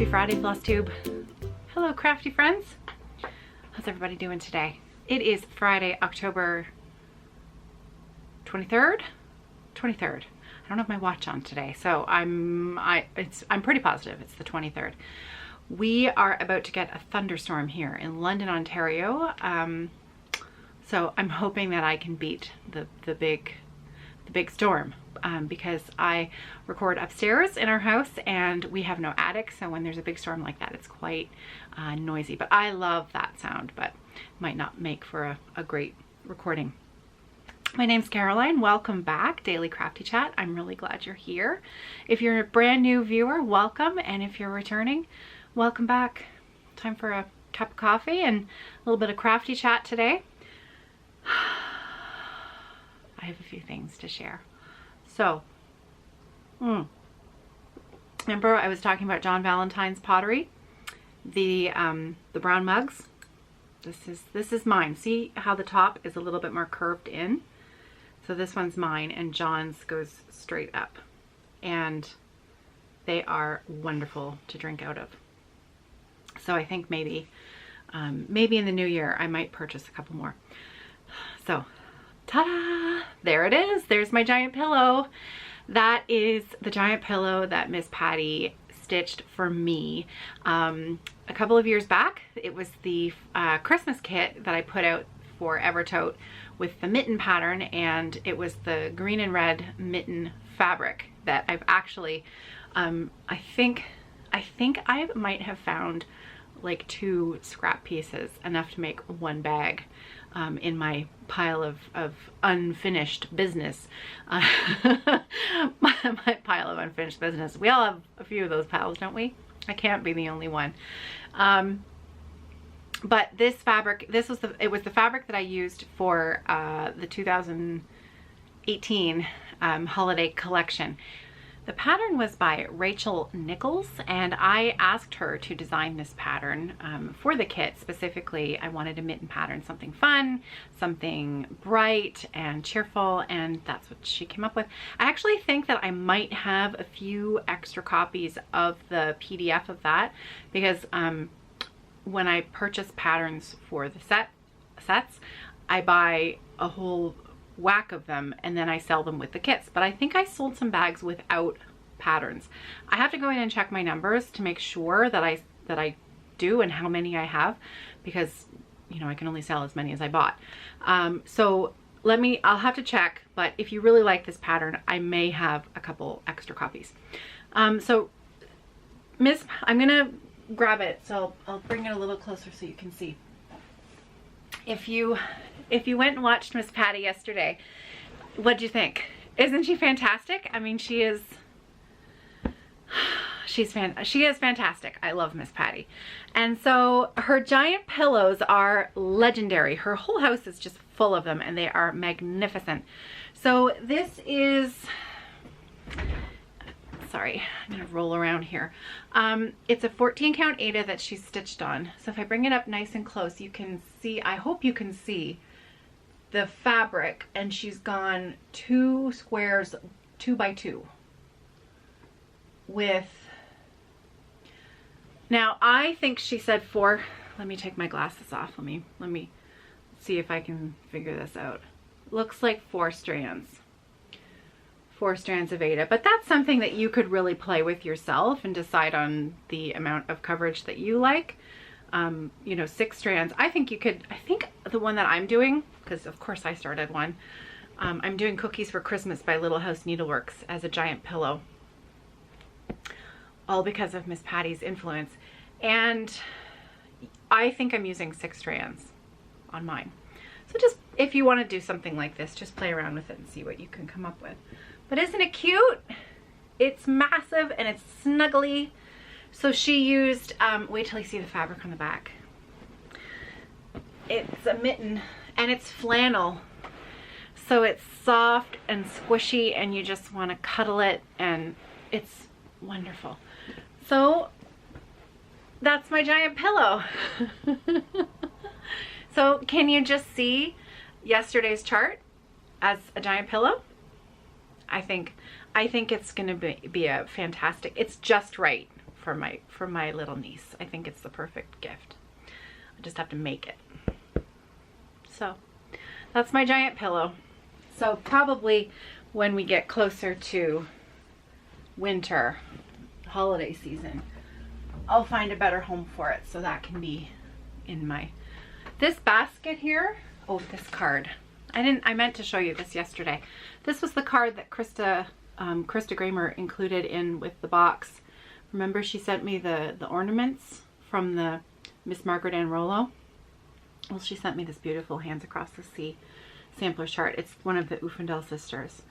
Happy Friday, Flosstube. Hello, crafty friends. How's everybody doing today? It is Friday, October 23rd? 23rd. I don't have my watch on today, so I'm pretty positive it's the 23rd. We are about to get a thunderstorm here in London, Ontario. So I'm hoping that I can beat the big storm, because I record upstairs in our house and we have no attic, so when there's a big storm like that, it's quite noisy. But I love that sound, but might not make for a great recording. My name's Caroline. Welcome back, Daily Crafty Chat. I'm really glad you're here. If you're a brand new viewer, welcome, and if you're returning, welcome back. Time for a cup of coffee and a little bit of crafty chat today. I have a few things to share. So, remember I was talking about John Valentine's pottery, the brown mugs. This is mine. See how the top is a little bit more curved in? So this one's mine, and John's goes straight up, and they are wonderful to drink out of. So I think maybe in the new year I might purchase a couple more. So, ta-da! There it is. There's my giant pillow. That is the giant pillow that Miss Patty stitched for me a couple of years back. It was the Christmas kit that I put out for Evertote with the mitten pattern, and it was the green and red mitten fabric that I've actually, I think I might have found like 2 scrap pieces, enough to make one bag in my pile of unfinished business. My pile of unfinished business. We all have a few of those piles, don't we? I can't be the only one. But this fabric, it was the fabric that I used for the 2018 Holiday Collection. The pattern was by Rachel Nichols, and I asked her to design this pattern for the kit. Specifically, I wanted a mitten pattern, something fun, something bright and cheerful, and that's what she came up with. I actually think that I might have a few extra copies of the PDF of that, because when I purchase patterns for the sets, I buy a whole whack of them and then I sell them with the kits. But I think I sold some bags without patterns. I have to go in and check my numbers to make sure that I do and how many I have, because you know I can only sell as many as I bought. So I'll have to check, but if you really like this pattern, I may have a couple extra copies. So I'm gonna grab it, so I'll bring it a little closer so you can see. If you went and watched Miss Patty yesterday, what'd you think? Isn't she fantastic? I mean, she is fantastic. I love Miss Patty. And so her giant pillows are legendary. Her whole house is just full of them, and they are magnificent. So this is, sorry, I'm gonna roll around here. It's a 14 count Aida that she's stitched on. So if I bring it up nice and close, you can see, I hope you can see the fabric, and she's gone 2 squares, 2 by 2 with, now I think she said 4, let me take my glasses off. Let me see if I can figure this out. Looks like 4 strands. 4 strands of Aida, but that's something that you could really play with yourself and decide on the amount of coverage that you like. You know, 6 strands. I think the one that I'm doing, because of course I started one, I'm doing Cookies for Christmas by Little House Needleworks as a giant pillow, all because of Miss Patty's influence. And I think I'm using 6 strands on mine. So just, if you want to do something like this, just play around with it and see what you can come up with. But isn't it cute? It's massive and it's snuggly. So she used, wait till you see the fabric on the back. It's a mitten and it's flannel. So it's soft and squishy and you just want to cuddle it, and it's wonderful. So that's my giant pillow. So can you just see yesterday's chart as a giant pillow? I think it's going to be a fantastic, it's just right for my little niece. I think it's the perfect gift. I just have to make it. So that's my giant pillow. So probably when we get closer to winter, holiday season, I'll find a better home for it, so that can be in my, this basket here. Oh, this card. I meant to show you this yesterday. This was the card that Krista Kramer included in with the box. Remember she sent me the ornaments from the Miss Margaret Ann Rollo? Well, she sent me this beautiful Hands Across the Sea sampler chart. It's one of the Ufendel sisters.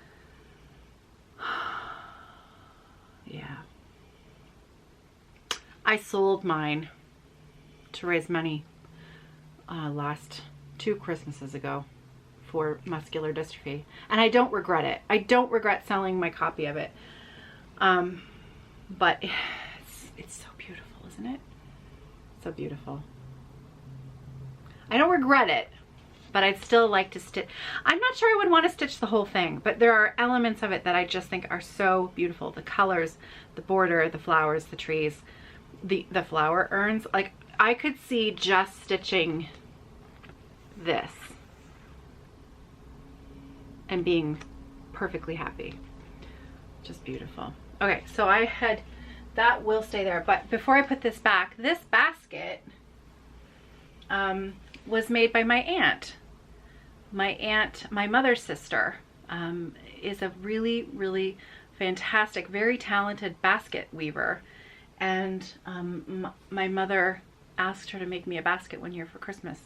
Yeah. I sold mine to raise money last 2 Christmases ago for muscular dystrophy, and I don't regret it. I don't regret selling my copy of it. But it's so beautiful, isn't it? So beautiful. I don't regret it, but I'd still like to stitch. I'm not sure I would want to stitch the whole thing, but there are elements of it that I just think are so beautiful. The colors, the border, the flowers, the trees, the flower urns. Like, I could see just stitching this and being perfectly happy. Just beautiful. Okay, so that will stay there. But before I put this back, this basket was made by my aunt. My aunt, my mother's sister, is a really, really fantastic, very talented basket weaver. And my mother asked her to make me a basket one year for Christmas.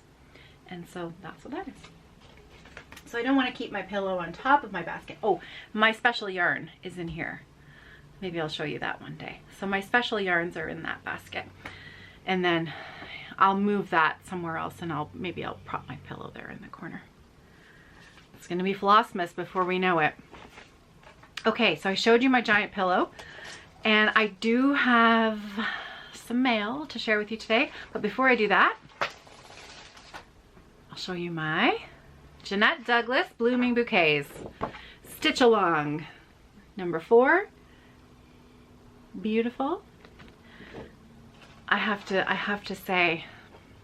And so that's what that is. So I don't want to keep my pillow on top of my basket. Oh, my special yarn is in here. Maybe I'll show you that one day. So my special yarns are in that basket. And then I'll move that somewhere else, and maybe I'll prop my pillow there in the corner. It's going to be Flossmas before we know it. Okay, so I showed you my giant pillow, and I do have some mail to share with you today. But before I do that, I'll show you my Jeanette Douglas Blooming Bouquets Stitch Along number 4. Beautiful. I have to say,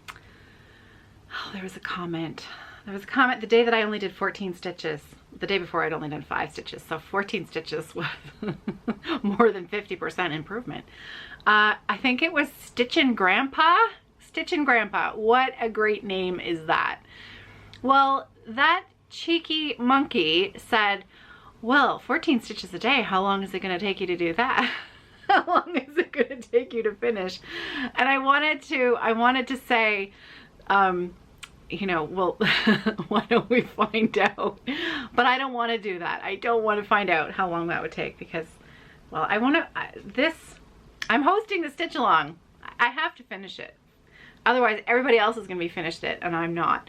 oh, there was a comment the day that I only did 14 stitches. The day before I'd only done 5 stitches, so 14 stitches was more than 50% improvement. I think it was Stitchin' Grandpa. Stitchin' Grandpa. What a great name is that? Well, that cheeky monkey said, well, 14 stitches a day, how long is it going to take you to do that? How long is it going to take you to finish? And I wanted to say, you know, well, why don't we find out? But I don't want to do that. I don't want to find out how long that would take, because, well, I'm hosting the Stitch Along. I have to finish it. Otherwise, everybody else is going to be finished it, and I'm not.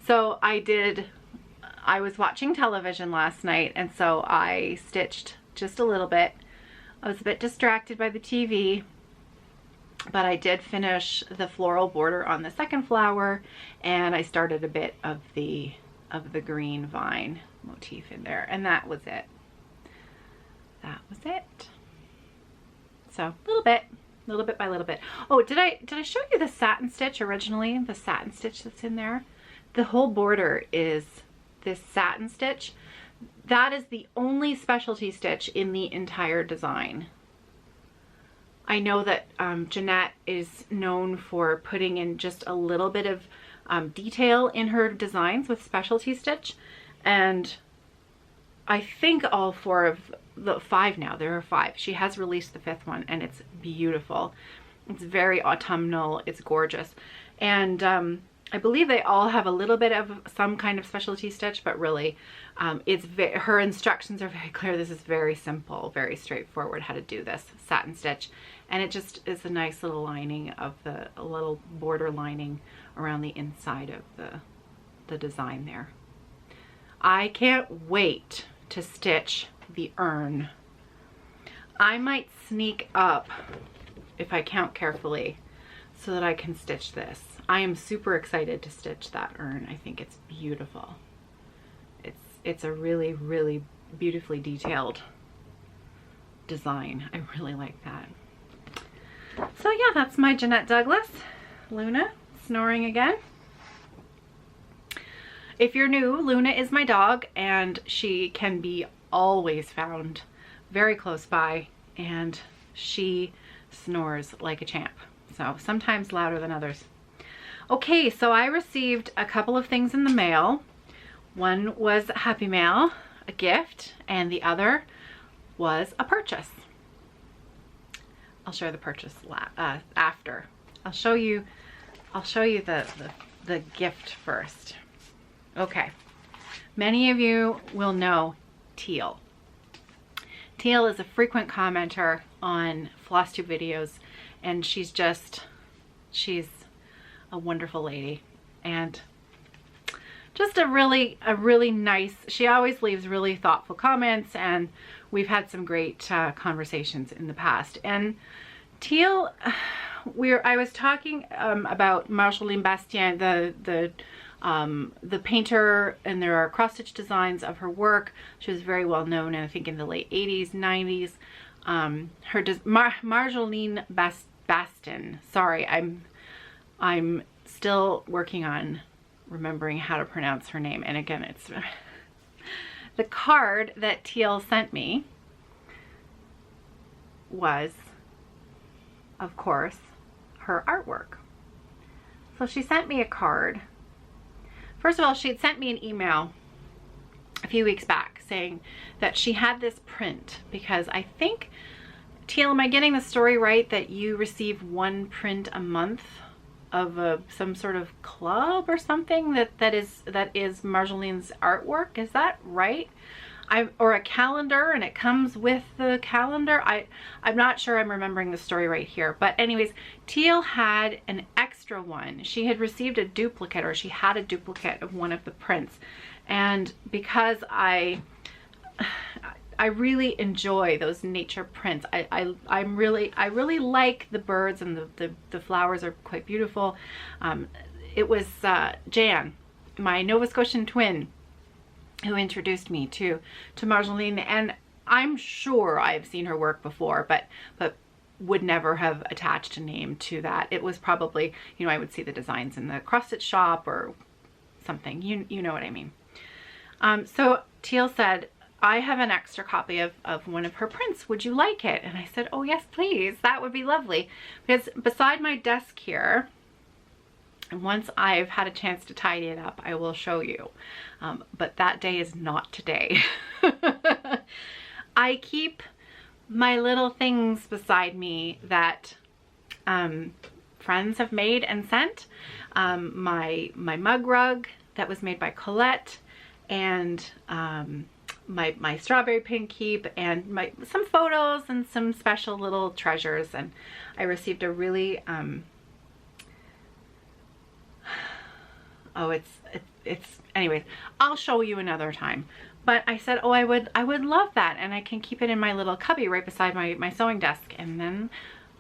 So I was watching television last night, and so I stitched just a little bit. I was a bit distracted by the TV, but I did finish the floral border on the second flower, and I started a bit of the green vine motif in there, and that was it. That was it. So a little bit by little bit. Oh, did I show you the satin stitch originally? The satin stitch that's in there? The whole border is this satin stitch. That is the only specialty stitch in the entire design. I know that Jeanette is known for putting in just a little bit of detail in her designs with specialty stitch, and I think all 4 of the 5 now, there are 5. She has released the 5th one, and it's beautiful. It's very autumnal, it's gorgeous. And I believe they all have a little bit of some kind of specialty stitch, but really her instructions are very clear. This is very simple, very straightforward how to do this satin stitch. And it just is a nice little lining of a little border lining around the inside of the design there. I can't wait to stitch the urn. I might sneak up, if I count carefully, so that I can stitch this. I am super excited to stitch that urn. I think it's beautiful. It's a really, really beautifully detailed design. I really like that. So yeah, that's my Jeanette Douglas. Luna, snoring again. If you're new, Luna is my dog, and she can be always found very close by, and she snores like a champ. So sometimes louder than others. Okay, so I received a couple of things in the mail. One was a Happy Mail, a gift, and the other was a purchase. I'll show the purchase after. I'll show you the gift first. Okay, many of you will know Teal. Teal is a frequent commenter on Flosstube videos, and she's a wonderful lady, and just a really nice, she always leaves really thoughtful comments, and we've had some great conversations in the past. And Teal, I was talking about Marjolaine Bastien, the painter, and there are cross-stitch designs of her work. She was very well known, I think, in the late 80s, 90s. Marjolaine Bastien. Sorry, I'm still working on remembering how to pronounce her name. And again, it's the card that Teal sent me was, of course, her artwork. So she sent me a card. First of all, she had sent me an email a few weeks back saying that she had this print, because I think, Teal, am I getting the story right, that you receive one print a month of some sort of club or something that is Marjolaine's artwork? Is that right? Or a calendar, and it comes with the calendar. I'm not sure I'm remembering the story right here, but anyways, Teal had an extra one. She had received a duplicate, or she had a duplicate of one of the prints, and because I really enjoy those nature prints. I really like the birds, and the flowers are quite beautiful. It was Jan, my Nova Scotian twin, who introduced me to Marjolaine, and I'm sure I've seen her work before, but would never have attached a name to that. It was probably, you know, I would see the designs in the cross-stitch shop or something. You know what I mean. So Teal said, I have an extra copy of one of her prints. Would you like it? And I said, oh yes, please. That would be lovely. Because beside my desk here, and once I've had a chance to tidy it up, I will show you. But that day is not today. I keep my little things beside me that friends have made and sent. My mug rug that was made by Colette, and my strawberry pin keep, and some photos and some special little treasures. And I received a really anyways, I'll show you another time. But I said, oh, I would love that, and I can keep it in my little cubby right beside my sewing desk, and then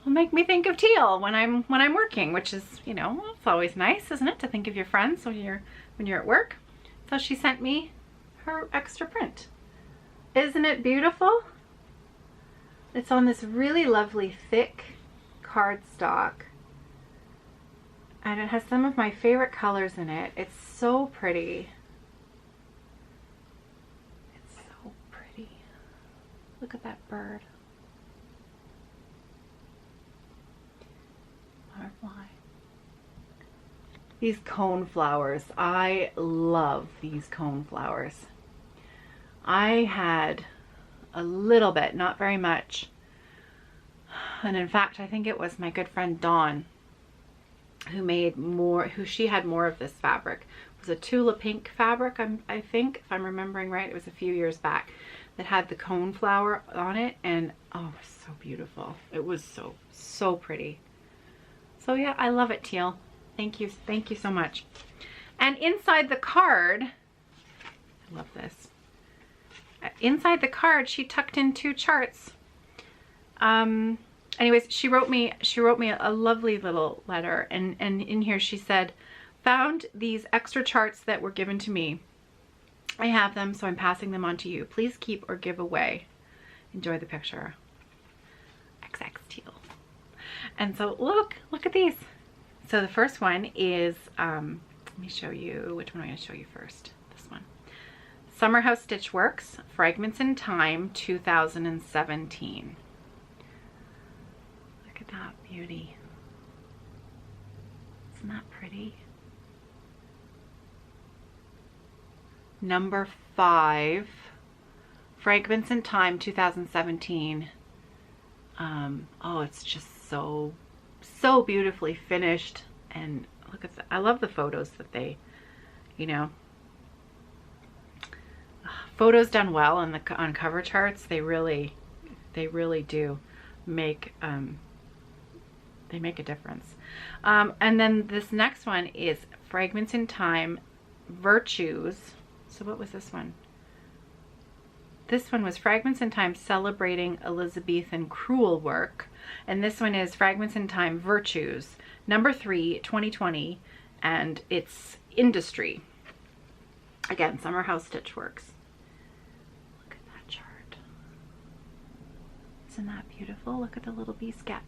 it'll make me think of Teal when I'm working, which is, you know, it's always nice, isn't it, to think of your friends when you're at work. So she sent me her extra print. Isn't it beautiful? It's on this really lovely thick cardstock, and it has some of my favorite colors in it. It's so pretty. It's so pretty. Look at that bird. Butterfly. These cone flowers. I love these cone flowers. I had a little bit, not very much. And in fact, I think it was my good friend Dawn she had more of this fabric. It was a Tula pink fabric, I think, if I'm remembering right. It was a few years back, that had the cone flower on it, and oh, it was so beautiful. It was so pretty. So yeah, I love it, Teal. Thank you so much. And inside the card, I love this. Inside the card, she tucked in 2 charts. Anyways, she wrote me a lovely little letter, and in here she said, found these extra charts that were given to me. I have them, so I'm passing them on to you. Please keep or give away. Enjoy the picture. XX Teal. And so look at these. So the first one is, let me show you, which one am I going to show you first? This one. Summer House Stitchworks, Fragments in Time, 2017. Look at that beauty. Isn't that pretty? Number 5, Fragments in Time, 2017. Oh, it's just so beautifully finished. And look at that. I love the photos that they, you know, photos done well on cover charts. They really do make they make a difference. And then this next one is Fragments in Time, Virtues. So what was this one? This one was Fragments in Time, Celebrating Elizabethan Crewel Work. And this one is Fragments in Time, Virtues, number 3, 2020. And it's Industry. Again, Summer House Stitchworks. Look at that chart. Isn't that beautiful? Look at the little bee scap.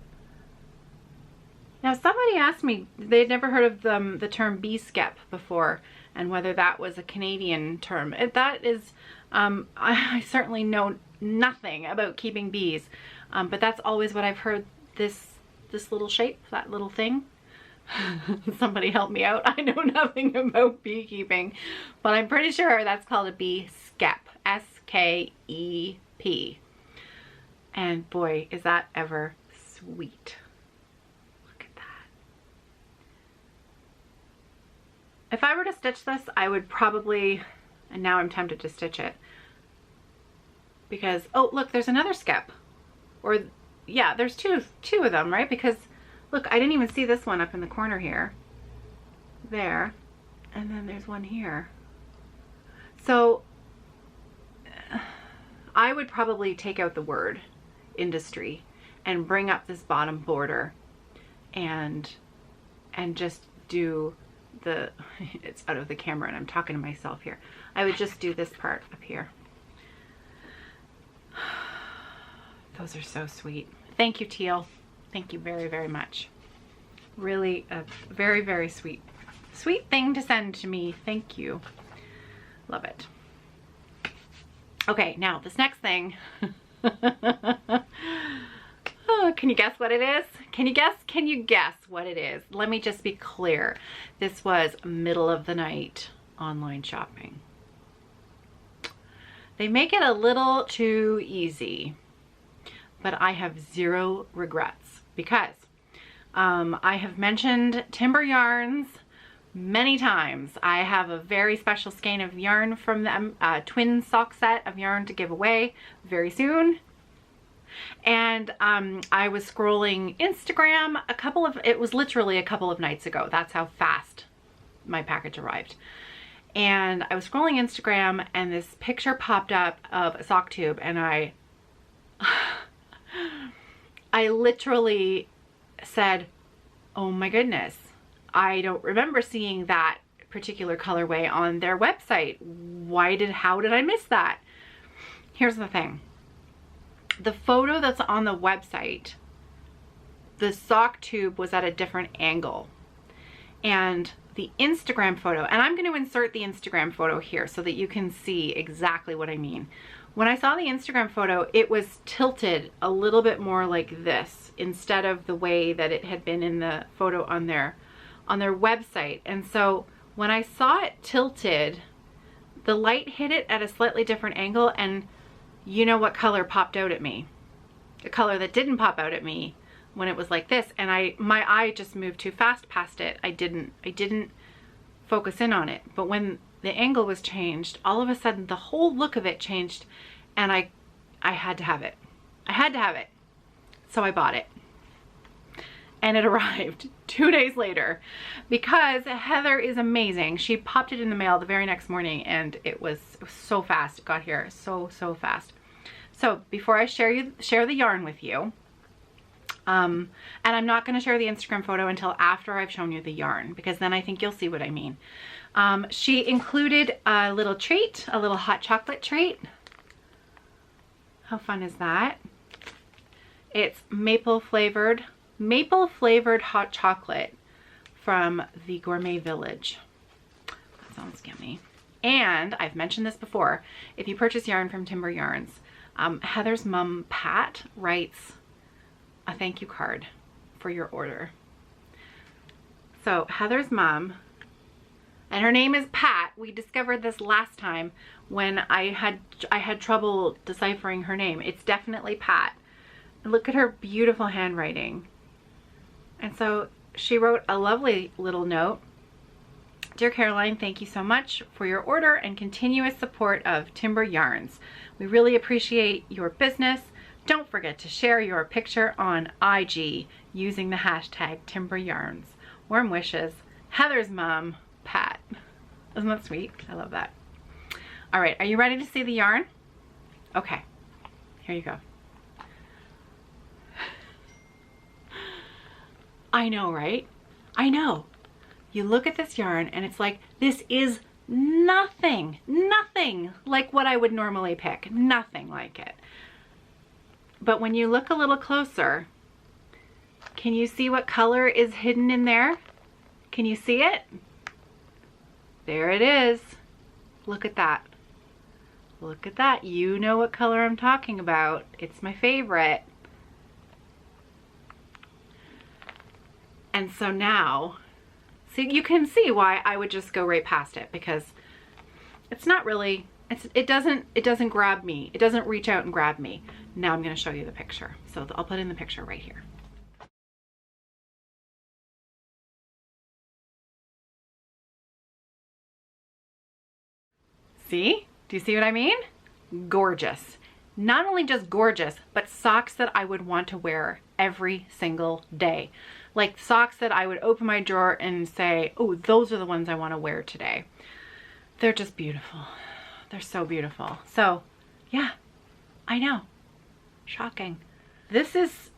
Now, somebody asked me, they'd never heard of the term bee skep before, and whether that was a Canadian term. That is, I certainly know nothing about keeping bees, but that's always what I've heard, this little shape, that little thing. Somebody help me out. I know nothing about beekeeping, but I'm pretty sure that's called a bee skep, S-K-E-P. And boy, is that ever sweet. If I were to stitch this, I would probably, and now I'm tempted to stitch it, because, oh, look, there's another skep. Or, yeah, there's two of them, right? Because, look, I didn't even see this one up in the corner here. There. And then there's one here. So, I would probably take out the word industry and bring up this bottom border and just do the, it's out of the camera and I'm talking to myself here. I would just do this part up here. Those are so sweet. Thank you, Teal. Thank you very, very much. Really a very, very sweet thing to send to me. Thank you. Love it. Okay, now this next thing. Oh, can you guess what it is? Can you guess what it is? Let me just be clear. This was middle of the night online shopping. They make it a little too easy, but I have zero regrets because I have mentioned Timber Yarns many times. I have a very special skein of yarn from them, a twin sock set of yarn to give away very soon. And I was scrolling Instagram it was literally a couple of nights ago. That's how fast my package arrived. And I was scrolling Instagram and this picture popped up of a sock tube and I literally said, oh my goodness, I don't remember seeing that particular colorway on their website. How did I miss that? Here's the thing. The photo that's on the website, the sock tube was at a different angle. And the Instagram photo, and I'm going to insert the Instagram photo here so that you can see exactly what I mean. When I saw the Instagram photo, it was tilted a little bit more like this instead of the way that it had been in the photo on their website. And so when I saw it tilted, the light hit it at a slightly different angle, and you know what color popped out at me? A color that didn't pop out at me when it was like this, and my eye just moved too fast past it. I didn't focus in on it. But when the angle was changed, all of a sudden the whole look of it changed, and I had to have it. I had to have it. So I bought it. And it arrived 2 days later because Heather is amazing. She popped it in the mail the very next morning, and it was so fast. It got here so fast. So before I share the yarn with you, and I'm not going to share the Instagram photo until after I've shown you the yarn, because then I think you'll see what I mean. She included a little treat, a little hot chocolate treat. How fun is that? It's maple flavored maple flavored hot chocolate from the Gourmet Village. That sounds yummy. And I've mentioned this before, if you purchase yarn from Timber Yarns, Heather's mom, Pat, writes a thank you card for your order. So Heather's mom, and her name is Pat. We discovered this last time when I had trouble deciphering her name. It's definitely Pat. And look at her beautiful handwriting. And so she wrote a lovely little note. Dear Caroline, thank you so much for your order and continuous support of Timber Yarns. We really appreciate your business. Don't forget to share your picture on IG using the hashtag Timber Yarns. Warm wishes, Heather's mom, Pat. Isn't that sweet? I love that. All right, are you ready to see the yarn? Okay, here you go. I know, right? I know. You look at this yarn and it's like, this is nothing like what I would normally pick. Nothing like it. But when you look a little closer, can you see what color is hidden in there? Can you see it? There it is. Look at that. Look at that. You know what color I'm talking about. It's my favorite. And so now, see, you can see why I would just go right past it, because it's not really, it doesn't grab me. It doesn't reach out and grab me. Now I'm going to show you the picture. So I'll put in the picture right here. See? Do you see what I mean? Gorgeous. Not only just gorgeous, but socks that I would want to wear every single day. Like socks that I would open my drawer and say, oh, those are the ones I want to wear today. They're just beautiful. They're so beautiful. So yeah, I know. Shocking. This is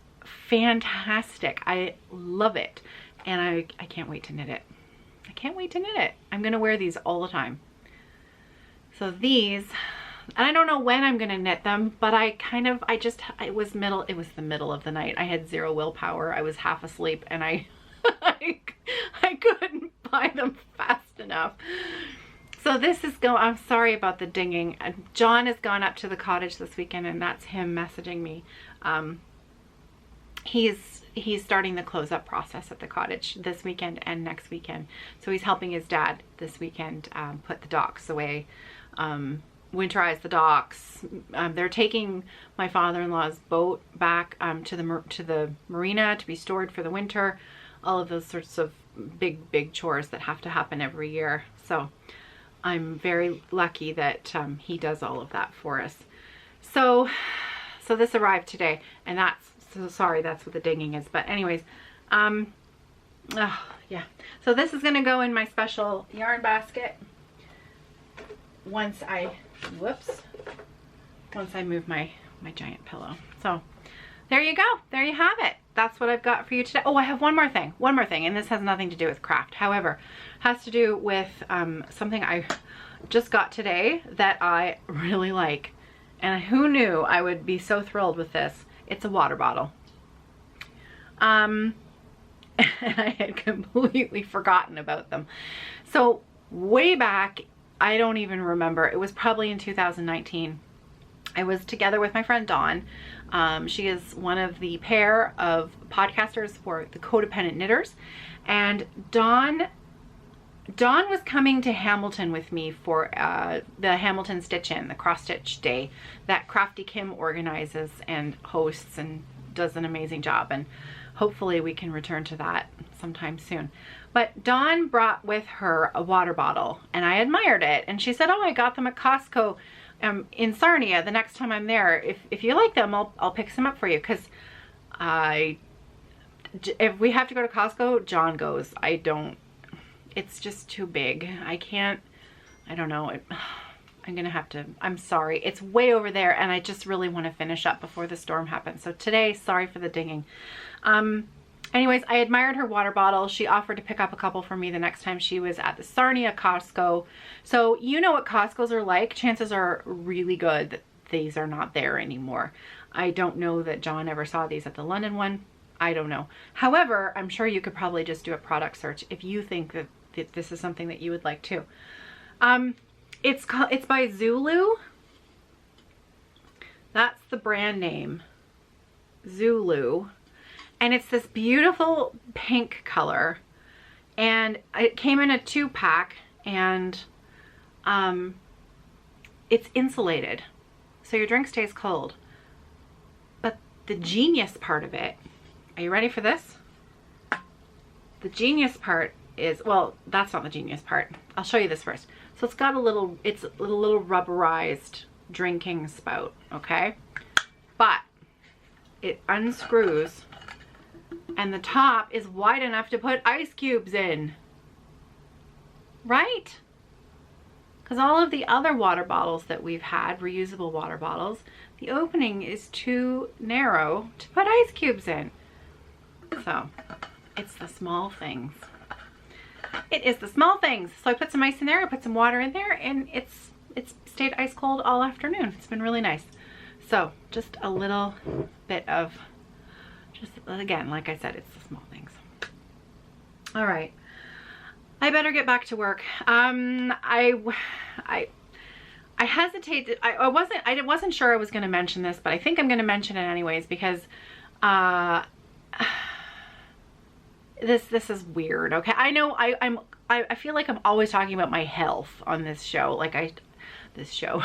fantastic. I love it. And I can't wait to knit it. I can't wait to knit it. I'm going to wear these all the time. So these, and I don't know when I'm going to knit them, but it was the middle of the night. I had zero willpower. I was half asleep and I couldn't buy them fast enough. So this is I'm sorry about the dinging. John has gone up to the cottage this weekend and that's him messaging me. He's starting the close up process at the cottage this weekend and next weekend. So he's helping his dad this weekend put the docks away. Winterize the docks. They're taking my father-in-law's boat back to the marina to be stored for the winter. All of those sorts of big chores that have to happen every year. So I'm very lucky that he does all of that for us. So this arrived today, and that's so sorry. That's what the dinging is. But anyways, yeah. So this is gonna go in my special yarn basket. Once I move my giant pillow. So there you go. There you have it. That's what I've got for you today. Oh, I have one more thing, and this has nothing to do with craft. However, has to do with something I just got today that I really like. And who knew I would be so thrilled with this? It's a water bottle. And I had completely forgotten about them. So way back, I don't even remember. It was probably in 2019. I was together with my friend Dawn. She is one of the pair of podcasters for the Codependent Knitters. And Dawn was coming to Hamilton with me for the Hamilton Stitch-In, the cross-stitch day that Crafty Kim organizes and hosts and does an amazing job. And hopefully we can return to that sometime soon. But Dawn brought with her a water bottle and I admired it. And she said, oh, I got them at Costco in Sarnia. The next time I'm there, if you like them, I'll pick some up for you. Because if we have to go to Costco, John goes. I don't. It's just too big. I don't know. I'm gonna have to, I'm sorry. It's way over there and I just really want to finish up before the storm happens. So today, sorry for the dinging. Anyways, I admired her water bottle. She offered to pick up a couple for me the next time she was at the Sarnia Costco. So you know what Costco's are like. Chances are really good that these are not there anymore. I don't know that John ever saw these at the London one. I don't know. However, I'm sure you could probably just do a product search if you think that this is something that you would like too. It's by Zulu. That's the brand name, Zulu. And it's this beautiful pink color. And it came in a 2-pack, and it's insulated. So your drink stays cold. But the genius part of it, are you ready for this? The genius part is, well, that's not the genius part. I'll show you this first. So it's got a little rubberized drinking spout, okay? But it unscrews and the top is wide enough to put ice cubes in, right? Because all of the other water bottles that we've had, reusable water bottles, the opening is too narrow to put ice cubes in. So it's the small things. It is the small things. So I put some ice in there, I put some water in there, and it's stayed ice cold all afternoon. It's been really nice. So just a little bit of, just again, like I said, it's the small things. All right, I better get back to work. I hesitated. I wasn't sure I was going to mention this, but I think I'm going to mention it anyways because this is weird. Okay, I know I feel like I'm always talking about my health on this show. Like this show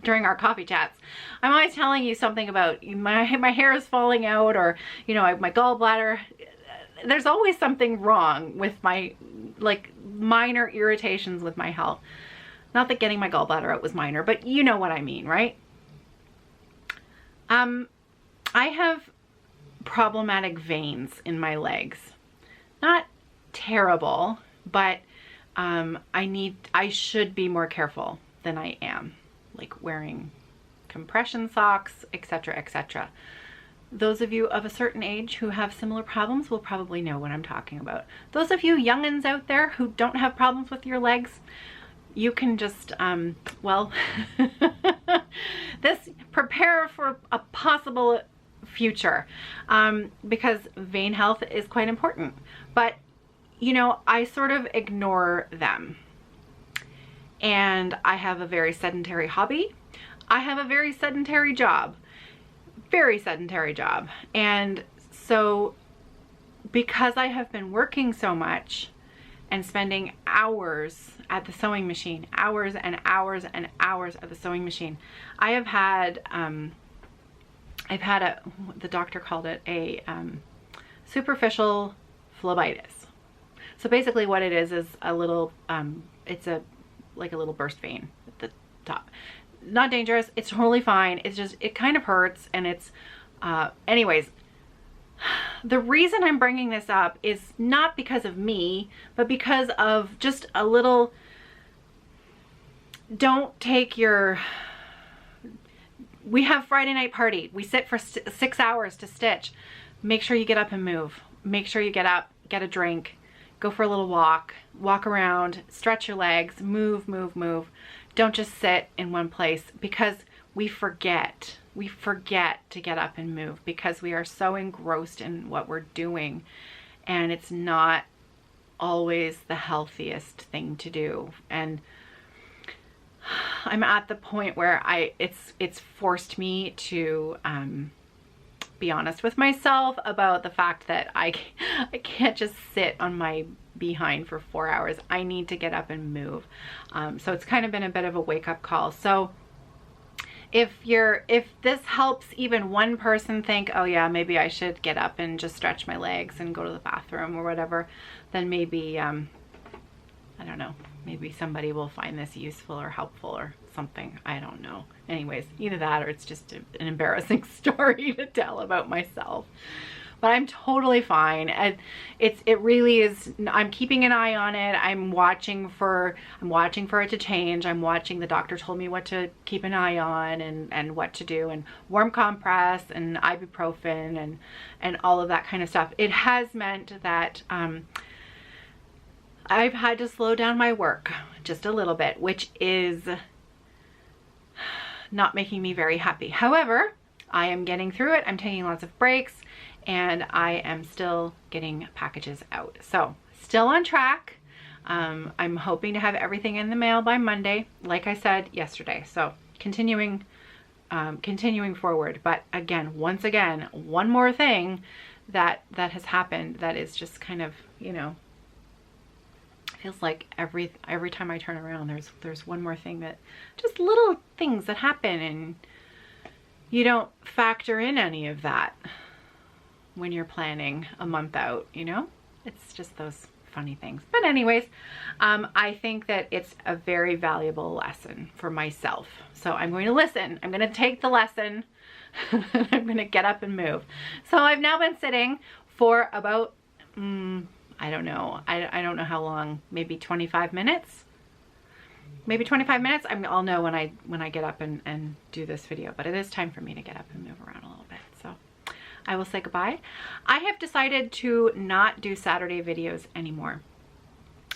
during our coffee chats, I'm always telling you something about my hair is falling out, or you know, my gallbladder. There's always something wrong with my, like, minor irritations with my health. Not that getting my gallbladder out was minor, but you know what I mean, right? I have problematic veins in my legs. Not terrible, but I should be more careful than I am, like wearing compression socks, etc., etc. Those of you of a certain age who have similar problems will probably know what I'm talking about. Those of you youngins out there who don't have problems with your legs, you can just, well, prepare for a possible future, because vein health is quite important. But, you know, I sort of ignore them. And I have a very sedentary hobby. I have a very sedentary job. Very sedentary job. And so because I have been working so much and spending hours at the sewing machine, hours and hours and hours at the sewing machine, I have had, the doctor called it a superficial phlebitis. So basically what it is a little, it's like a little burst vein at the top. Not dangerous, it's totally fine. It's just, it kind of hurts, and it's, anyways, the reason I'm bringing this up is not because of me, but because of just a little, don't take your, we have Friday night party. We sit for 6 hours to stitch. Make sure you get up and move. Make sure you get up, get a drink, go for a little walk, walk around, stretch your legs, move, move, move. Don't just sit in one place, because we forget to get up and move because we are so engrossed in what we're doing, and it's not always the healthiest thing to do. And I'm at the point where it's forced me to be honest with myself about the fact that I can't just sit on my behind for 4 hours. I need to get up and move. So it's kind of been a bit of a wake-up call. So if this helps even one person think, oh yeah, maybe I should get up and just stretch my legs and go to the bathroom or whatever, then maybe I don't know, maybe somebody will find this useful or helpful or something. I don't know. Anyways, either that or it's just an embarrassing story to tell about myself. But I'm totally fine. And it really is, I'm keeping an eye on it. I'm watching for it to change. I'm watching, the doctor told me what to keep an eye on and what to do, and warm compress and ibuprofen and all of that kind of stuff. It has meant that I've had to slow down my work just a little bit, which is not making me very happy. However, I am getting through it. I'm taking lots of breaks, and I am still getting packages out. So still on track. I'm hoping to have everything in the mail by Monday, like I said yesterday. So continuing forward. But again, once again, one more thing that has happened that is just kind of, you know, feels like every time I turn around, there's one more thing, that just little things that happen, and you don't factor in any of that when you're planning a month out, you know? It's just those funny things. But anyways, I think that it's a very valuable lesson for myself. So I'm going to listen. I'm going to take the lesson. I'm going to get up and move. So I've now been sitting for about, I don't know. I don't know how long, maybe 25 minutes. Maybe 25 minutes. I'll know when I get up and do this video, but it is time for me to get up and move around a little bit. So I will say goodbye. I have decided to not do Saturday videos anymore.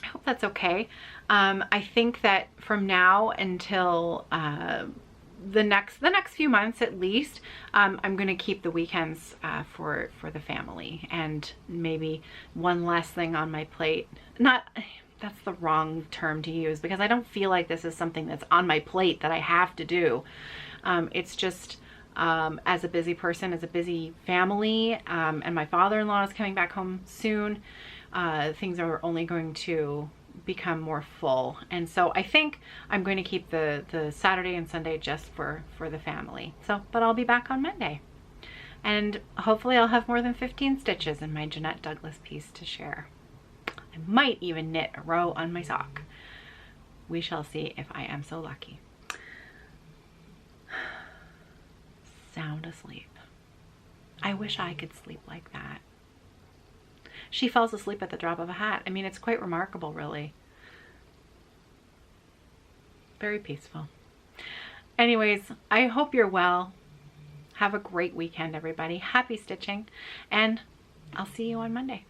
I hope that's okay. I think that from now until the next few months at least, I'm going to keep the weekends for the family, and maybe one less thing on my plate. That's the wrong term to use, because I don't feel like this is something that's on my plate that I have to do. It's just as a busy person, as a busy family, and my father-in-law is coming back home soon, things are only going to become more full. And so I think I'm going to keep the Saturday and Sunday just for the family. So, but I'll be back on Monday. And hopefully I'll have more than 15 stitches in my Jeanette Douglas piece to share. I might even knit a row on my sock. We shall see if I am so lucky. Sound asleep. I wish I could sleep like that. She falls asleep at the drop of a hat. I mean, it's quite remarkable, really. Very peaceful. Anyways, I hope you're well. Have a great weekend, everybody. Happy stitching, and I'll see you on Monday.